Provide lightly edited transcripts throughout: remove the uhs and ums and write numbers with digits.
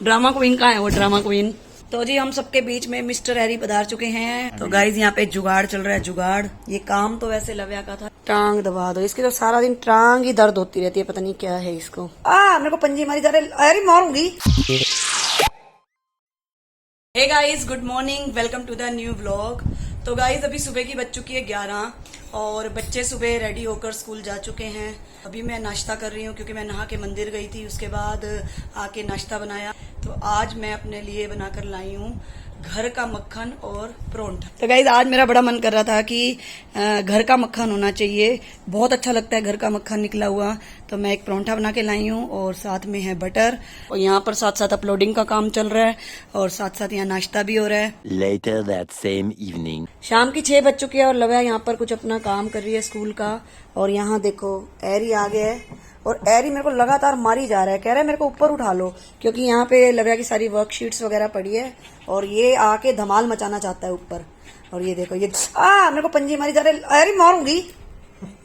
Drama queen कहाँ है वो ड्रामा क्वीन। तो जी हम सबके बीच में मिस्टर हैरी पधार चुके हैं। तो गाइज यहाँ पे जुगाड़ चल रहा है, जुगाड़। ये काम तो वैसे लव्या का था। टांग दबा दो इसकी, तो सारा दिन टांग ही दर्द होती रहती है, पता नहीं क्या है इसको। मेरे को पंजी मारी जा रही, अरे मारूंगी। Hey guys, good morning, welcome to the new vlog. तो गाइज अभी सुबह की बज चुकी है 11 और बच्चे सुबह रेडी होकर स्कूल जा चुके हैं। अभी मैं नाश्ता कर रही हूँ क्योंकि मैं नहा के मंदिर गई थी, उसके बाद आके नाश्ता बनाया। तो आज मैं अपने लिए बनाकर लाई हूँ घर का मक्खन और परोंठा। तो गाइज आज मेरा बड़ा मन कर रहा था कि घर का मक्खन होना चाहिए, बहुत अच्छा लगता है घर का मक्खन निकला हुआ। तो मैं एक परोंठा बना के लाई हूँ और साथ में है बटर, और यहाँ पर साथ साथ अपलोडिंग का काम चल रहा है और साथ साथ यहाँ नाश्ता भी हो रहा है। Later that same evening. शाम की 6 बज चुकी है और लव्या यहाँ पर कुछ अपना काम कर रही है स्कूल का। और यहाँ देखो एरी आ गया है और एरी मेरे को लगातार मारी जा रहा है, कह रहा है मेरे को ऊपर उठा लो, क्योंकि यहाँ पे लव्या की सारी वर्कशीट्स वगैरह पड़ी है और ये आके धमाल मचाना चाहता है ऊपर। और ये देखो ये मेरे को पंजे मारी जा रहे, अरे मारूंगी।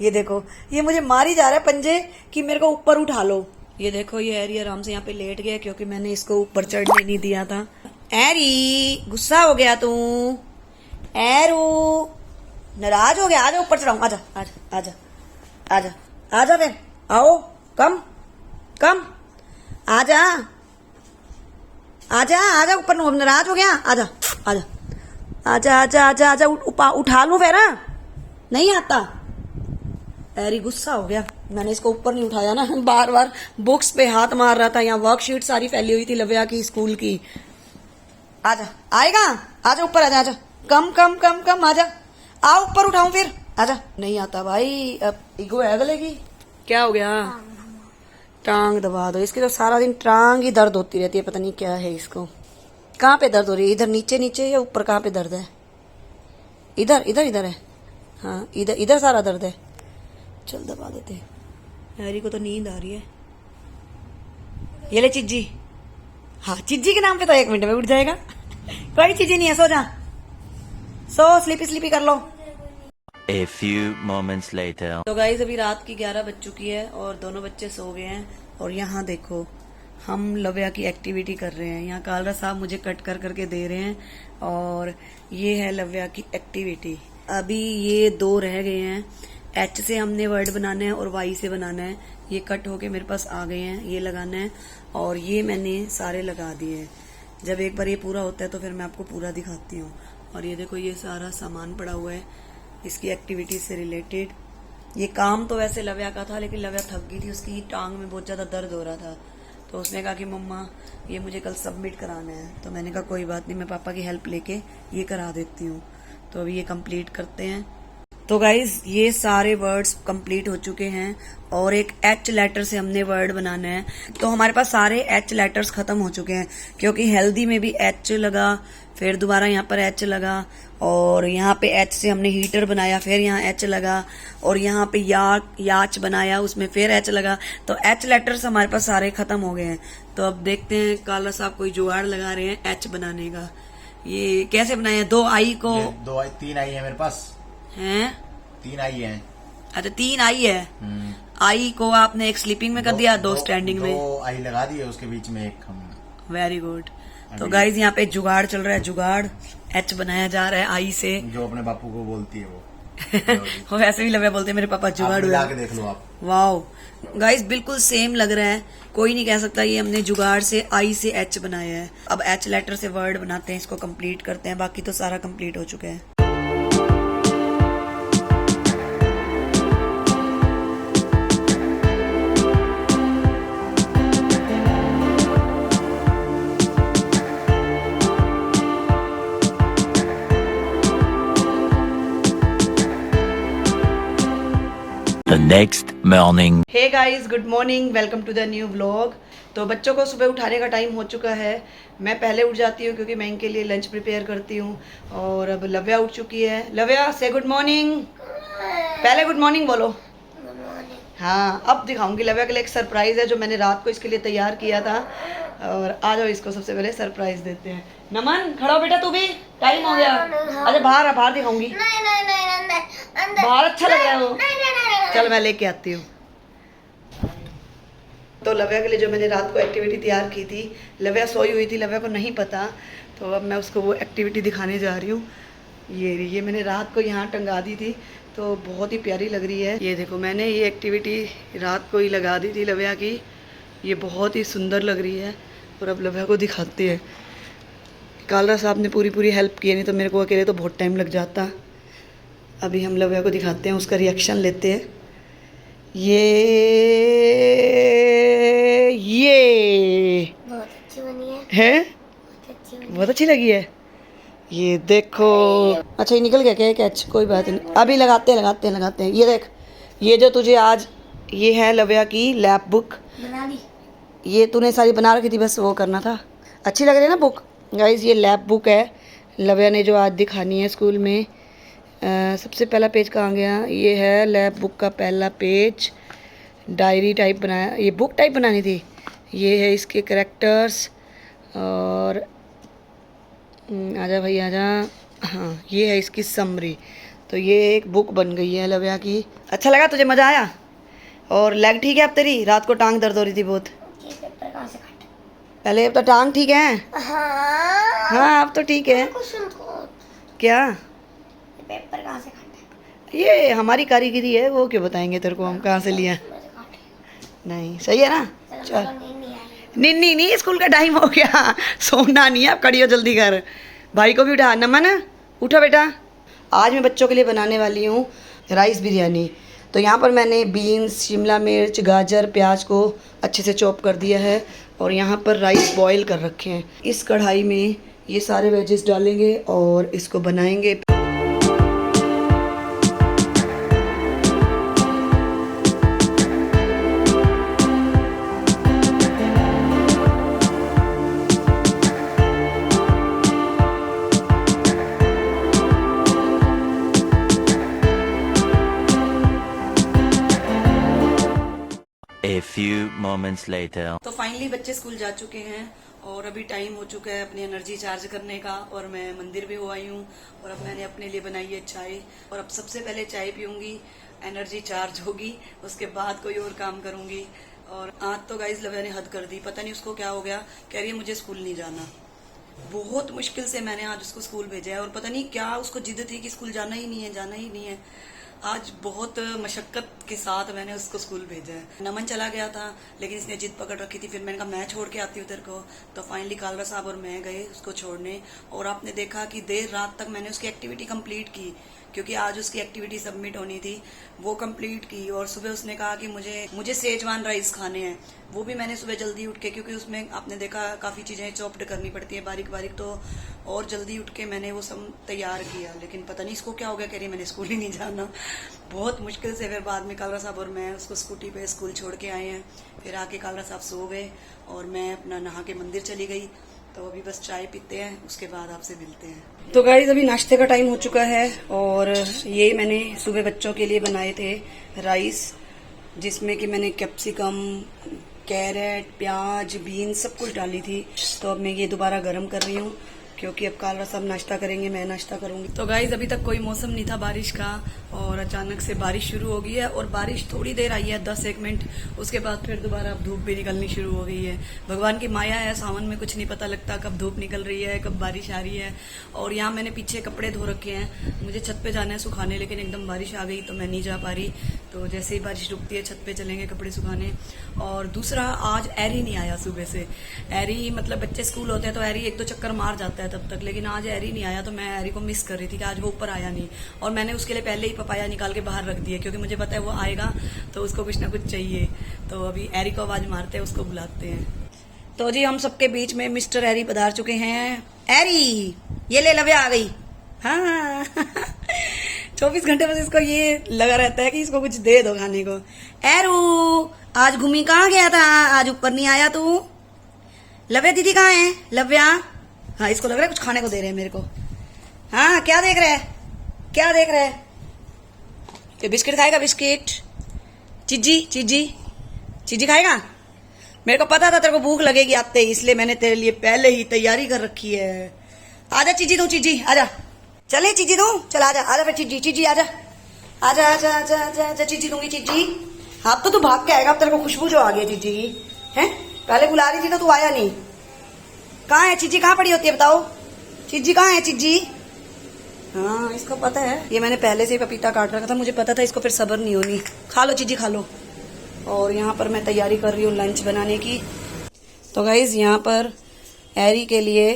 ये देखो ये मुझे मारी जा रहा है पंजे कि मेरे को ऊपर उठा लो। ये देखो ये एरी आराम से यहाँ पे लेट गया क्योंकि मैंने इसको ऊपर चढ़ने नहीं दिया था। एरी गुस्सा हो गया तू, एरू नाराज हो गया, आजा ऊपर चढ़ाऊं, आजा आजा आजा आजा आजा फिर आओ, कम कम आजा आजा आजा ऊपर, नाराज हो गया, आजा आजा आजा आजा आजा आजा उठा लूं फिर, नहीं आता। एरी गुस्सा हो गया, मैंने इसको ऊपर नहीं उठाया ना, बार बार बुक्स पे हाथ मार रहा था। यहाँ वर्कशीट सारी फैली हुई थी लव्या की स्कूल की। आजा आएगा, आजा ऊपर आजा, आजा कम कम कम कम आजा, आओ ऊपर उठाऊं फिर, आजा। नहीं आता भाई, अब ईगो है गले की। क्या हो गया? टांग दबा दो इसकी, तो सारा दिन टांग ही दर्द होती रहती है, पता नहीं क्या है इसको। कहाँ पे दर्द हो रही है? इधर नीचे नीचे या ऊपर? कहाँ पे दर्द है? इधर इधर इधर है, हाँ इधर इधर सारा दर्द है। चल दबा देते। हैरी को तो नींद आ रही है। ये ले चिज्जी, हाँ चिज्जी के नाम पे तो 1 मिनट में उठ जाएगा। कोई चिज्जी नहीं है, सो जा, सो स्लीपी स्लीपी कर लो। A few moments later. तो गाइस अभी रात की 11 बज चुकी है और दोनों बच्चे सो गए हैं। और यहाँ देखो हम लव्या की एक्टिविटी कर रहे हैं। यहाँ कालरा साहब मुझे कट कर करके दे रहे हैं और ये है लव्या की एक्टिविटी। अभी ये 2 रह गए हैं। H से हमने वर्ड बनाना है और Y से बनाना है। ये कट होके मेरे पास आ गए हैं, ये लगाना है और ये मैंने सारे लगा दिए हैं। जब एक बार ये पूरा होता है तो फिर मैं आपको पूरा दिखाती हूँ। और ये देखो ये सारा सामान पड़ा हुआ है इसकी एक्टिविटी से रिलेटेड। ये काम तो वैसे लव्या का था, लेकिन लव्या थक गई थी, उसकी टांग में बहुत ज्यादा दर्द हो रहा था। तो उसने कहा कि मम्मा ये मुझे कल सबमिट कराना है। तो मैंने कहा कोई बात नहीं, मैं पापा की हेल्प लेके ये करा देती हूँ। तो अभी ये कंप्लीट करते हैं। तो गाइज ये सारे वर्ड्स कंप्लीट हो चुके हैं और एक H लेटर से हमने वर्ड बनाना है। तो हमारे पास सारे H लेटर्स खत्म हो चुके हैं, क्योंकि हेल्दी में भी H लगा, फिर दोबारा यहाँ पर H लगा और यहाँ पे H से हमने हीटर बनाया, फिर यहाँ H लगा और यहाँ पे याच बनाया, उसमें फिर H लगा। तो H लेटर्स हमारे पास सारे खत्म हो गए हैं। तो अब देखते हैं काला साहब कोई जुगाड़ लगा रहे हैं H बनाने का। ये कैसे बनाया? 2 आई को 3 आई है मेरे पास, हैं 3 आई है। अच्छा 3 आई है। आई को आपने एक स्लीपिंग में कर दिया, 2 स्टैंडिंग में। 2 आई लगा दी है, उसके बीच में एक हम। Very good. तो गाइज यहाँ पे जुगाड़ चल रहा है, जुगाड़ H बनाया जा रहा है आई से। जो अपने बापू को बोलती है वो वो वैसे भी लव्या बोलते हैं मेरे पापा जुगाड़ हुआ। के देख लो आप। वाओ गाइज बिल्कुल सेम लग रहा है, कोई नहीं कह सकता ये हमने जुगाड़ से आई से H बनाया है। अब H लेटर से वर्ड बनाते हैं, इसको कंप्लीट करते हैं। बाकी तो सारा कंप्लीट हो चुका है। The next morning. Hey guys, good morning, welcome to the new vlog. तो बच्चों को सुबह उठाने का टाइम हो चुका है। मैं पहले उठ जाती हूँ क्योंकि मैं इनके लिए लंच प्रिपेयर करती हूँ। और अब लव्या उठ चुकी है। लव्या से गुड मॉर्निंग, पहले गुड मॉर्निंग बोलो। हाँ अब दिखाऊंगी लव्या के लिए एक सरप्राइज है जो मैंने रात को इसके लिए तैयार किया था। और आ जाओ इसको सबसे पहले सरप्राइज देते हैं। नमन खड़ा हो बेटा, तू भी, टाइम हो गया। अरे बाहर बाहर दिखाऊंगी, बाहर अच्छा लग रहा है वो। चल मैं लेके आती हूँ। तो लव्या के लिए जो मैंने रात को एक्टिविटी तैयार की थी, लव्या सोई हुई थी, लव्या को नहीं पता, तो अब मैं उसको वो एक्टिविटी दिखाने जा रही हूँ। ये मैंने रात को यहाँ टंगा दी थी, तो बहुत ही प्यारी लग रही है। ये देखो, मैंने ये एक्टिविटी रात को ही लगा दी थी लव्या की, ये बहुत ही सुंदर लग रही है। और अब लव्या को दिखाते हैं। कालरा साहब ने पूरी हेल्प की, नहीं तो मेरे को अकेले तो बहुत टाइम लग जाता। अभी हम लव्या को दिखाते हैं, उसका रिएक्शन लेते हैं। ये बहुत अच्छी बनी है, बहुत अच्छी बनी। बहुत अच्छी लगी है। ये देखो, अच्छा ये निकल गया क्या कैच? कोई बात नहीं, अभी लगाते हैं। ये देख, ये जो तुझे आज, ये है लव्या की लैप बुक। बना ली। ये तूने सारी बना रखी थी, बस वो करना था। अच्छी लग रही है ना बुक? गाइज ये लैप बुक है लव्या ने जो आज दिखानी है स्कूल में। सबसे पहला पेज कहाँ गया? ये है लैप बुक का पहला पेज। डायरी टाइप बनाया, ये बुक टाइप बनानी थी। ये है इसके कैरेक्टर्स, और आजा भाई आजा। हाँ, ये है इसकी समरी। तो ये एक बुक बन गई है लव्या की। अच्छा लगा तुझे? मज़ा आया? और लेग ठीक है अब तेरी? रात को टांग दर्द हो रही थी बहुत। ये पेपर कहाँ से काटा? पहले अब तो टांग ठीक है। हाँ अब तो ठीक है। क्वेश्चन को क्या? ये पेपर कहाँ से काटा? ये हमारी कारीगरी है, वो क्यों बताएंगे तेरे को हम कहाँ से लिया। मैंने काटे। नहीं सही है ना? चल चल, नहीं आई। नहीं स्कूल का टाइम हो गया, सोना नहीं है, अब कड़ियो जल्दी कर। भाई को भी उठा। नमन उठो बेटा। आज मैं बच्चों के लिए बनाने वाली हूँ राइस बिरयानी। तो यहाँ पर मैंने बीन्स, शिमला मिर्च, गाजर, प्याज को अच्छे से चॉप कर दिया है, और यहाँ पर राइस बॉईल कर रखे हैं। इस कढ़ाई में ये सारे वेजेस डालेंगे और इसको बनाएंगे। A few moments later. तो फाइनली बच्चे स्कूल जा चुके हैं, और अभी टाइम हो चुका है अपनी एनर्जी चार्ज करने का, और मैं मंदिर भी हो आई हूँ। और अब मैंने अपने लिए बनाई है चाय, और अब सबसे पहले चाय पीऊंगी, एनर्जी चार्ज होगी, उसके बाद कोई और काम करूंगी। और आज तो गाइस लव्या ने हद कर दी, पता नहीं उसको क्या हो गया, कह रही है मुझे स्कूल नहीं जाना। बहुत मुश्किल से मैंने आज उसको स्कूल भेजा है, और पता नहीं क्या उसको जिद थी कि स्कूल जाना ही नहीं है। आज बहुत मशक्कत के साथ मैंने उसको स्कूल भेजा है। नमन चला गया था, लेकिन इसने जिद पकड़ रखी थी। फिर मैंने कहा मैं छोड़ के आती हूँ तेरे को। तो फाइनली कालरा साहब और मैं गए उसको छोड़ने, और आपने देखा कि देर रात तक मैंने उसकी एक्टिविटी कंप्लीट की, क्योंकि आज उसकी एक्टिविटी सबमिट होनी थी, वो कंप्लीट की। और सुबह उसने कहा कि मुझे सेजवान राइस खाने हैं, वो भी मैंने सुबह जल्दी उठ के, क्योंकि उसमें आपने देखा काफ़ी चीज़ें चॉप्ड करनी पड़ती है बारीक बारीक, तो और जल्दी उठ के मैंने वो सब तैयार किया। लेकिन पता नहीं इसको क्या हो गया, कह रही मैंने स्कूल ही नहीं जाना। बहुत मुश्किल से फिर बाद में कालरा साहब और मैं उसको स्कूटी पे स्कूल छोड़ के आए हैं। फिर आके कालरा साहब सो गए, और मैं अपना नहा के मंदिर चली गई। तो अभी बस चाय पीते हैं, उसके बाद आपसे मिलते हैं। तो गाइस अभी नाश्ते का टाइम हो चुका है, और ये मैंने सुबह बच्चों के लिए बनाए थे राइस, जिसमें कि मैंने कैप्सिकम, कैरेट, प्याज, बीन्स सब कुछ डाली थी। तो अब मैं ये दोबारा गर्म कर रही हूँ, क्योंकि अब कालरा साहब नाश्ता करेंगे, मैं नाश्ता करूंगी। तो गाइज अभी तक कोई मौसम नहीं था बारिश का, और अचानक से बारिश शुरू हो गई है। और बारिश थोड़ी देर आई है, 10-1 मिनट, उसके बाद फिर दोबारा अब धूप भी निकलनी शुरू हो गई है। भगवान की माया है, सावन में कुछ नहीं पता लगता कब धूप निकल रही है, कब बारिश आ रही है। और यहाँ मैंने पीछे कपड़े धो रखे हैं, मुझे छत पे जाना है सुखाने, लेकिन एकदम बारिश आ गई तो मैं नहीं जा पा रही। तो जैसे ही बारिश रुकती है छत पे चलेंगे कपड़े सुखाने। और दूसरा, आज एरी नहीं आया सुबह से। एरी मतलब बच्चे स्कूल होते हैं तो एरी 1-2 चक्कर मार जाता है तब तक, लेकिन आज एरी नहीं आया। तो मैं एरी को मिस कर रही थी कि आज वो ऊपर आया नहीं, और मैंने उसके लिए पहले ही पपाया निकाल के बाहर रख दिया, क्योंकि मुझे पता है वो आएगा तो उसको कुछ ना कुछ चाहिए। तो अभी एरी को आवाज मारते हैं, उसको बुलाते हैं। तो जी हम सबके बीच में मिस्टर एरी पधार चुके हैं। एरी, ये ले लव्या आ गई। हाँ 24 घंटे बस इसको ये लगा रहता है कि इसको कुछ दे दो खाने को। एरू, आज घूमी कहाँ गया था? आज ऊपर नहीं आया तू? लव्या दीदी कहाँ है? लव्या, हाँ इसको लग रहा है कुछ खाने को दे रहे हैं मेरे को। हाँ क्या देख रहे हैं, क्या देख रहे हैं? ये बिस्किट खाएगा? बिस्किट, चीजी खाएगा? मेरे को पता था तेरे को भूख लगेगी आते ही, इसलिए मैंने तेरे लिए पहले ही तैयारी कर रखी है। आजा चीजी दो, चीजी आजा, चले चीजी दो, चल आजा आजा फिर चीजी आजा आजा आजा आजा आजा आजा चीजी दूंगी चीजी। अब तो तू भाग के आएगा, अब तेरे को खुशबू जो आ गई चीजी की। हैं? पहले बुला रही थी तो तू आया नहीं। कहाँ है चिज्जी? कहाँ पड़ी होती है बताओ? चिज्जी कहाँ है चिज्जी? हाँ इसको पता है, ये मैंने पहले से ही पपीता काट रखा था, मुझे पता था इसको फिर सब्र नहीं होनी। खा लो चिज्जी खा लो। और यहाँ पर मैं तैयारी कर रही हूँ लंच बनाने की। तो गाइज यहाँ पर एरी के लिए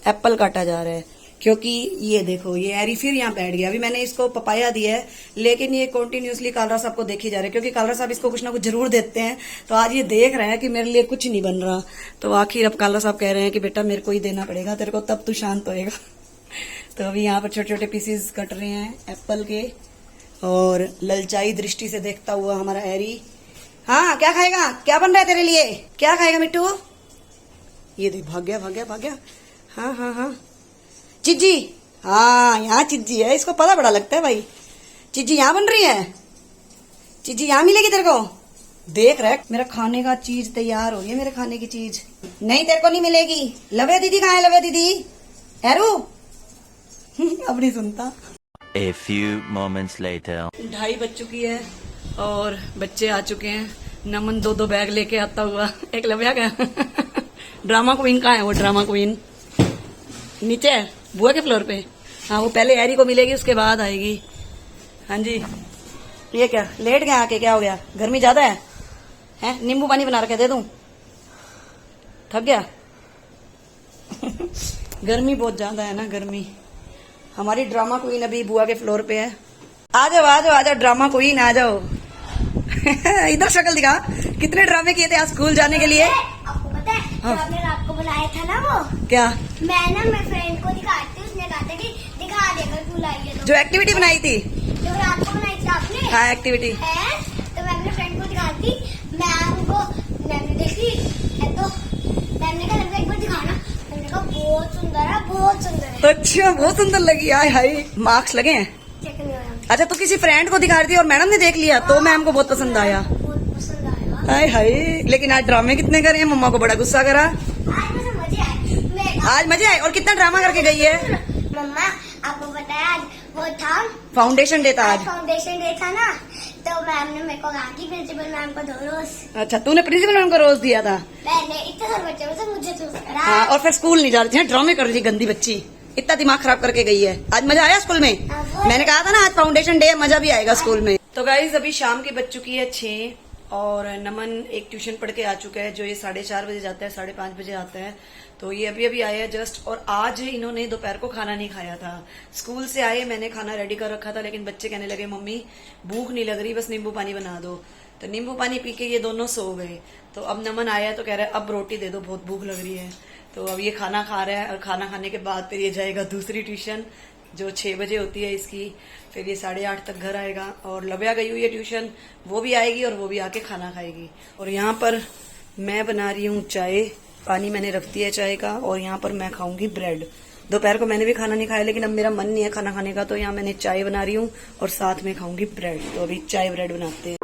एप्पल काटा जा रहा है, क्योंकि ये देखो ये एरी फिर यहाँ बैठ गया। अभी मैंने इसको पपाया दिया है, लेकिन ये कंटिन्यूअसली कालरा साहब को देखी जा रहा है, क्योंकि कालरा साहब इसको कुछ ना कुछ जरूर देते हैं। तो आज ये देख रहा है कि मेरे लिए कुछ नहीं बन रहा, तो आखिर अब कालरा साहब कह रहे हैं कि बेटा मेरे को ही देना पड़ेगा तेरे को, तब तू शांत होएगा। तो अभी यहाँ पर छोटे छोटे पीसेस कट रहे हैं एप्पल के, और ललचाई दृष्टि से देखता हुआ हमारा एरी। हाँ क्या खाएगा? क्या बन रहा है तेरे लिए? क्या खाएगा मिट्टू? ये देख भाग गया भाग गया भाग गया। हाँ हाँ हाँ चिज्जी, हाँ यहाँ चिज्जी है, इसको पता बड़ा लगता है भाई। चिज्जी यहाँ बन रही है, चिज्जी यहाँ मिलेगी तेरे को। देख रहा है मेरा खाने का चीज तैयार हो रही है, मेरे खाने की चीज। नहीं तेरे को नहीं मिलेगी। लवे दीदी कहाँ है? लवे दीदी एरू अब नहीं सुनता। A few moments later. 2:30 बज चुकी है और बच्चे आ चुके हैं। नमन 2 बैग लेके आता हुआ, एक लव्या का ड्रामा क्वीन कहाँ है? वो ड्रामा क्वीन नीचे है बुआ के फ्लोर पे। हाँ वो पहले एरी को मिलेगी उसके बाद आएगी। हाँ जी ये क्या लेट गया आके? क्या हो गया? गर्मी ज्यादा है? हैं? नींबू पानी बना रखे दे दूं? थक गया गर्मी बहुत ज्यादा है ना, गर्मी। हमारी ड्रामा क्वीन अभी बुआ के फ्लोर पे है। आ जाओ आ जाओ आ जाओ ड्रामा क्वीन आ जाओ इधर शक्ल दिखा, कितने ड्रामे किए थे आज स्कूल जाने के लिए। आपको पता है जो आपने रात को बुलाया था ना, वो क्या? मैं ना मेरे फ्रेंड को दिखाती हूँ, उसने कहा था कि दिखा देगा तू लाई है। जो एक्टिविटी बनाई थी, जो रात को बनाई थी आपने हाँ एक्टिविटी है, तो मैं अपने फ्रेंड को दिखाती, मैम ने देखी है, तो मैम ने कहा लगता एक बार दिखाना। मैंने कहा बहुत सुंदर है बहुत सुंदर है। अच्छा बहुत सुंदर लगी। आय हाय मार्क्स लगे हैं। चेक नहीं हुआ। अच्छा तो किसी फ्रेंड को दिखा रही थी और मैडम ने देख लिया तो मैम को बहुत पसंद आया। बहुत पसंद आया। हाय हाय लेकिन आज ड्रामे कितने करे हैं, मम्मा को बड़ा गुस्सा करा। आज मुझे मजे आए। आज मजे आए। और कितना ड्रामा करके गई है? मम्मा आपको पता है आज वो था फाउंडेशन डे था आज आज। फाउंडेशन डे था ना, तो मैम ने मेरे को कहा कि प्रिंसिपल मैम को दो रोज। अच्छा तूने प्रिंसिपल मैम को रोज दिया था? मैंने इतने सारे बच्चों में से मुझे चूज करा। हाँ और फिर स्कूल नहीं जा रही थी, ड्रामे कर रही थी गंदी बच्ची। इतना दिमाग खराब करके गई है। आज मजा आया स्कूल में? मैंने कहा था ना आज फाउंडेशन डे, मजा भी आएगा स्कूल में। तो गाइज अभी शाम की बज चुकी है 6 और नमन एक ट्यूशन पढ़ के आ चुका है, जो ये 4:30 बजे जाता है, 5:30 बजे आता है। तो ये अभी अभी आया जस्ट। और आज इन्होंने दोपहर को खाना नहीं खाया था। स्कूल से आए मैंने खाना रेडी कर रखा था, लेकिन बच्चे कहने लगे मम्मी भूख नहीं लग रही, बस नींबू पानी बना दो। तो नींबू पानी पी के ये दोनों सो गए। तो अब नमन आया तो कह रहा है अब रोटी दे दो, बहुत भूख लग रही है। तो अब ये खाना खा रहा है और खाना खाने के बाद फिर ये जाएगा दूसरी ट्यूशन जो 6 बजे होती है इसकी। फिर ये 8:30 तक घर आएगा। और लव्या गई हुई है ट्यूशन, वो भी आएगी और वो भी आके खाना खाएगी। और यहाँ पर मैं बना रही हूँ चाय, पानी मैंने रख दिया है चाय का, और यहाँ पर मैं खाऊंगी ब्रेड। दोपहर को मैंने भी खाना नहीं खाया, लेकिन अब मेरा मन नहीं है खाना खाने का, तो यहाँ मैंने चाय बना रही हूँ और साथ में खाऊंगी ब्रेड। तो अभी चाय ब्रेड बनाते हैं।